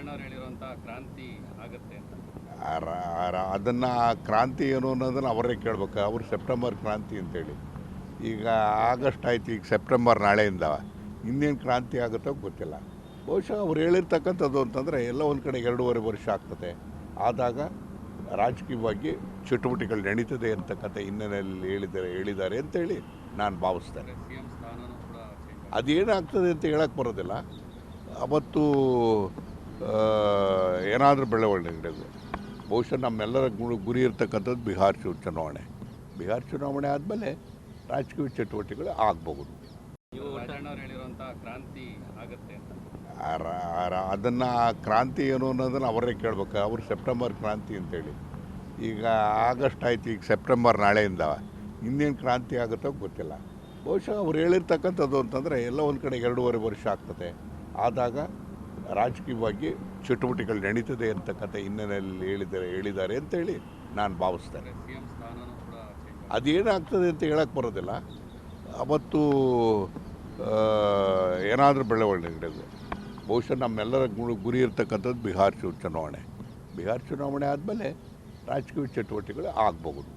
ರಾಜಣ್ಣವ್ರು ಹೇಳಿರುವಂಥ ಕ್ರಾಂತಿ ಆಗುತ್ತೆ ಅಂತ. ಅದನ್ನು ಕ್ರಾಂತಿ ಏನು ಅನ್ನೋದನ್ನು ಅವರೇ ಕೇಳಬೇಕು. ಅವರು ಸೆಪ್ಟೆಂಬರ್ ಕ್ರಾಂತಿ ಅಂತೇಳಿ, ಈಗ ಆಗಸ್ಟ್ ಆಯ್ತು, ಈಗ ಸೆಪ್ಟೆಂಬರ್ ನಾಳೆಯಿಂದ ಇನ್ನೇನು ಕ್ರಾಂತಿ ಆಗುತ್ತೋ ಗೊತ್ತಿಲ್ಲ. ಬಹುಶಃ ಅವ್ರು ಹೇಳಿರ್ತಕ್ಕಂಥದ್ದು ಅಂತಂದರೆ ಎಲ್ಲ ಒಂದು ಕಡೆ 2.5 ವರ್ಷ ಆಗ್ತದೆ. ಆದಾಗ ರಾಜಕೀಯವಾಗಿ ಚಟುವಟಿಕೆಗಳು ನಡೀತದೆ ಅಂತಕ್ಕಂಥ ಹಿನ್ನೆಲೆಯಲ್ಲಿ ಹೇಳಿದ್ದಾರೆ ಅಂತೇಳಿ ನಾನು ಭಾವಿಸ್ತೇನೆ. ಸಿಎಂ ಸ್ಥಾನನೂ ಕೂಡ change ಅದೇನಾಗ್ತದೆ ಅಂತ ಹೇಳಕ್ಕೆ ಬರೋದಿಲ್ಲ. ಅವತ್ತು ಏನಾದರೂ ಬೆಳವಣಿಗೆ ಬಹುಶಃ ನಮ್ಮೆಲ್ಲರ ಗುರಿ ಇರ್ತಕ್ಕಂಥದ್ದು ಬಿಹಾರ್ ಚುನಾವಣೆ ಆದಮೇಲೆ ರಾಜಕೀಯ ಚಟುವಟಿಕೆಗಳು ಆಗಬಹುದು. ನೀವು ರಾಜಣ್ಣವ್ರು ಹೇಳಿರುವಂಥ ಕ್ರಾಂತಿ ಆಗುತ್ತೆ ಅಂತ. ಅದನ್ನು ಕ್ರಾಂತಿ ಏನು ಅನ್ನೋದನ್ನು ಅವರೇ ಕೇಳಬೇಕು. ಅವರು ಸೆಪ್ಟೆಂಬರ್ ಕ್ರಾಂತಿ ಅಂತೇಳಿ, ಈಗ ಆಗಸ್ಟ್ ಆಯ್ತು, ಈಗ ಸೆಪ್ಟೆಂಬರ್ ನಾಳೆಯಿಂದ ಇನ್ನೇನು ಕ್ರಾಂತಿ ಆಗುತ್ತೋ ಗೊತ್ತಿಲ್ಲ. ಬಹುಶಃ ಅವ್ರು ಹೇಳಿರ್ತಕ್ಕಂಥದ್ದು ಅಂತಂದರೆ ಎಲ್ಲ ಒಂದು ಕಡೆ 2.5 ವರ್ಷ ಆಗ್ತದೆ. ಆದಾಗ ರಾಜಕೀಯವಾಗಿ ಚಟುವಟಿಕೆಗಳು ನಡೀತದೆ ಅಂತಕ್ಕಂಥ ಹಿನ್ನೆಲೆಯಲ್ಲಿ ಹೇಳಿದ್ದಾರೆ ಅಂತೇಳಿ ನಾನು ಭಾವಿಸ್ತೇನೆ. ಸಿಎಂ ಸ್ಥಾನನೂ ಕೂಡ change ಅದೇನಾಗ್ತದೆ ಅಂತ ಹೇಳಕ್ಕೆ ಬರೋದಿಲ್ಲ. ಅವತ್ತು ಏನಾದರೂ ಬೆಳವಣಿಗೆ ಬಹುಶಃ ನಮ್ಮೆಲ್ಲರ ಗುರಿ ಇರ್ತಕ್ಕಂಥದ್ದು ಬಿಹಾರ್ ಚುನಾವಣೆ ಆದಮೇಲೆ ರಾಜಕೀಯ ಚಟುವಟಿಕೆಗಳು ಆಗಬಹುದು.